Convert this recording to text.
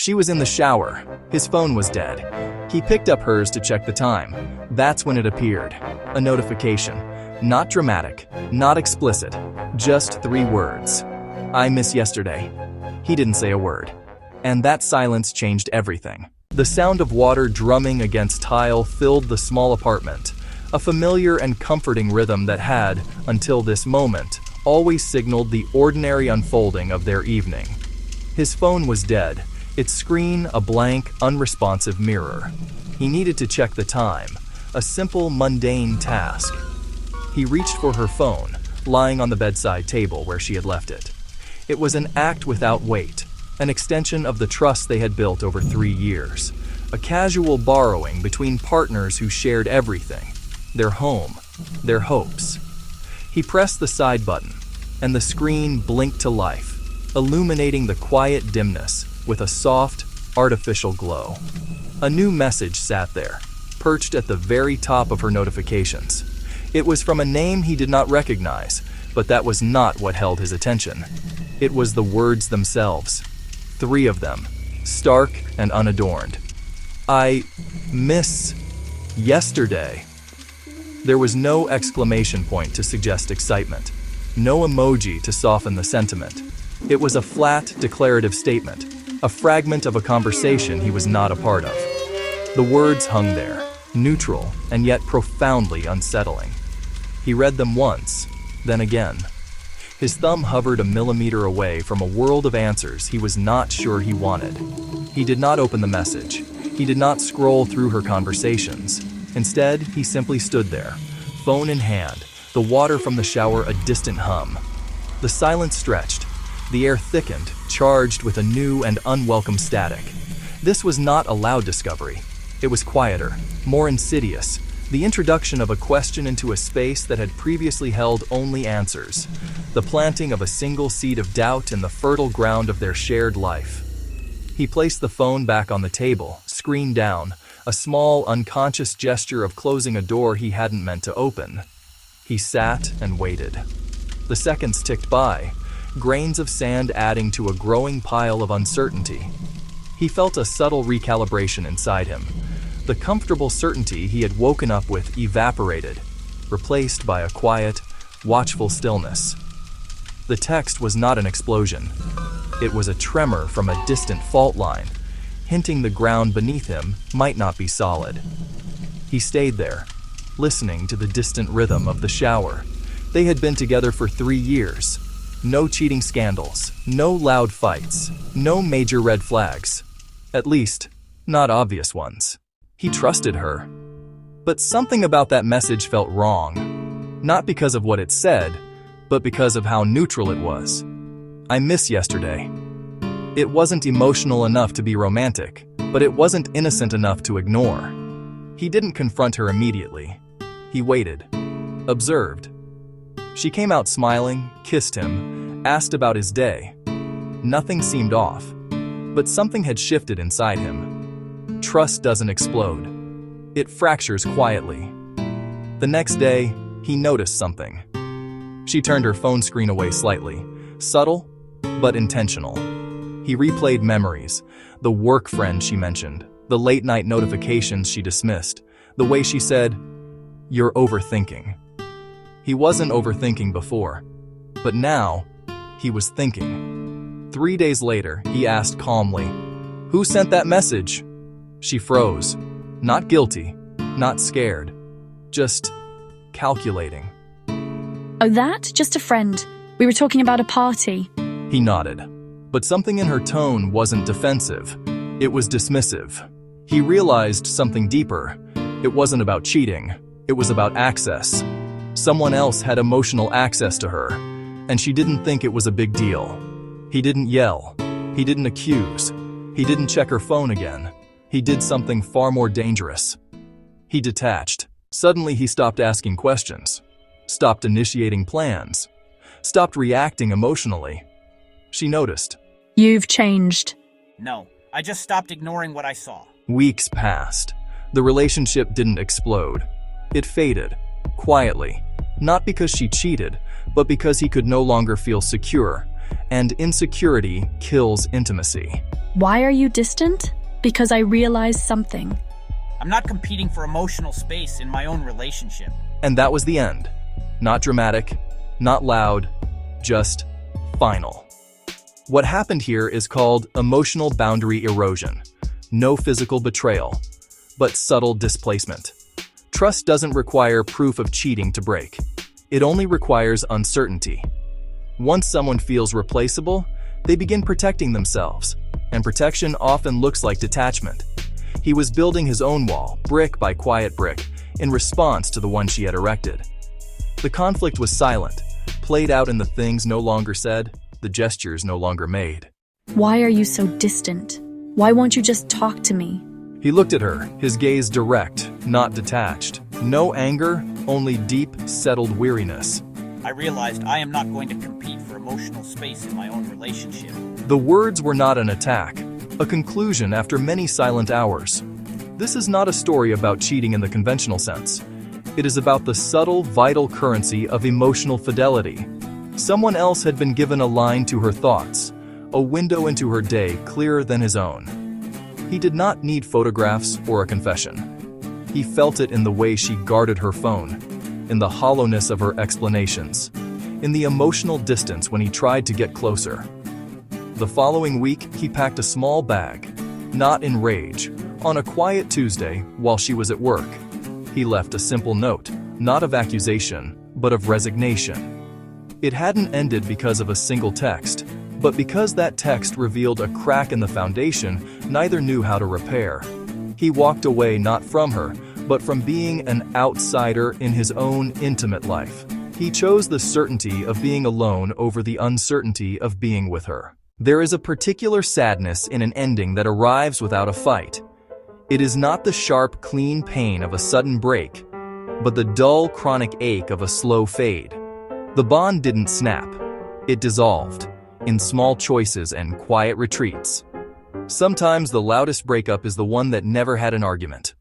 She was in the shower. His phone was dead. He picked up hers to check the time. That's when it appeared. A notification. Not dramatic, not explicit, just 3 words. I miss yesterday. He didn't say a word. And that silence changed everything. The sound of water drumming against tile filled the small apartment, a familiar and comforting rhythm that had, until this moment, always signaled the ordinary unfolding of their evening. His phone was dead, its screen a blank, unresponsive mirror. He needed to check the time, a simple, mundane task. He reached for her phone, lying on the bedside table where she had left it. It was an act without weight, an extension of the trust they had built over 3 years, a casual borrowing between partners who shared everything, their home, their hopes. He pressed the side button, and the screen blinked to life, illuminating the quiet dimness with a soft, artificial glow. A new message sat there, perched at the very top of her notifications. It was from a name he did not recognize, but that was not what held his attention. It was the words themselves. 3 of them, stark and unadorned. I miss yesterday. There was no exclamation point to suggest excitement, no emoji to soften the sentiment. It was a flat, declarative statement, a fragment of a conversation he was not a part of. The words hung there, neutral and yet profoundly unsettling. He read them once, then again. His thumb hovered a millimeter away from a world of answers he was not sure he wanted. He did not open the message. He did not scroll through her conversations. Instead, he simply stood there, phone in hand, the water from the shower a distant hum. The silence stretched. The air thickened, charged with a new and unwelcome static. This was not a loud discovery. It was quieter, more insidious, the introduction of a question into a space that had previously held only answers, the planting of a single seed of doubt in the fertile ground of their shared life. He placed the phone back on the table, screen down, a small, unconscious gesture of closing a door he hadn't meant to open. He sat and waited. The seconds ticked by, grains of sand adding to a growing pile of uncertainty. He felt a subtle recalibration inside him. The comfortable certainty he had woken up with evaporated, replaced by a quiet, watchful stillness. The text was not an explosion. It was a tremor from a distant fault line, hinting the ground beneath him might not be solid. He stayed there, listening to the distant rhythm of the shower. They had been together for 3 years. No cheating scandals, no loud fights, no major red flags. At least, not obvious ones. He trusted her. But something about that message felt wrong. Not because of what it said, but because of how neutral it was. I miss yesterday. It wasn't emotional enough to be romantic, but it wasn't innocent enough to ignore. He didn't confront her immediately. He waited, observed. She came out smiling, kissed him, asked about his day. Nothing seemed off, but something had shifted inside him. Trust doesn't explode. It fractures quietly. The next day, he noticed something. She turned her phone screen away slightly, subtle, but intentional. He replayed memories, the work friend she mentioned, the late-night notifications she dismissed, the way she said, "You're overthinking." He wasn't overthinking before, but now, he was thinking. 3 days later, he asked calmly, "Who sent that message?" She froze, not guilty, not scared, just calculating. Oh, that? Just a friend. We were talking about a party. He nodded, but something in her tone wasn't defensive. It was dismissive. He realized something deeper. It wasn't about cheating. It was about access. Someone else had emotional access to her, and she didn't think it was a big deal. He didn't yell. He didn't accuse. He didn't check her phone again. He did something far more dangerous. He detached. Suddenly he stopped asking questions, stopped initiating plans, stopped reacting emotionally. She noticed. You've changed. No, I just stopped ignoring what I saw. Weeks passed. The relationship didn't explode. It faded, quietly, not because she cheated, but because he could no longer feel secure, and insecurity kills intimacy. Why are you distant? Because I realized something. I'm not competing for emotional space in my own relationship. And that was the end. Not dramatic, not loud, just final. What happened here is called emotional boundary erosion. No physical betrayal, but subtle displacement. Trust doesn't require proof of cheating to break. It only requires uncertainty. Once someone feels replaceable, they begin protecting themselves, and protection often looks like detachment. He was building his own wall, brick by quiet brick, in response to the one she had erected. The conflict was silent, played out in the things no longer said, the gestures no longer made. Why are you so distant? Why won't you just talk to me? He looked at her, his gaze direct, not detached. No anger, only deep, settled weariness. I realized I am not going to compete for emotional space in my own relationship. The words were not an attack, a conclusion after many silent hours. This is not a story about cheating in the conventional sense. It is about the subtle, vital currency of emotional fidelity. Someone else had been given a line to her thoughts, a window into her day clearer than his own. He did not need photographs or a confession. He felt it in the way she guarded her phone, in the hollowness of her explanations, in the emotional distance when he tried to get closer. The following week, he packed a small bag, not in rage, on a quiet Tuesday while she was at work. He left a simple note, not of accusation, but of resignation. It hadn't ended because of a single text, but because that text revealed a crack in the foundation neither knew how to repair. He walked away not from her, but from being an outsider in his own intimate life. He chose the certainty of being alone over the uncertainty of being with her. There is a particular sadness in an ending that arrives without a fight. It is not the sharp, clean pain of a sudden break, but the dull, chronic ache of a slow fade. The bond didn't snap. It dissolved, in small choices and quiet retreats. Sometimes the loudest breakup is the one that never had an argument.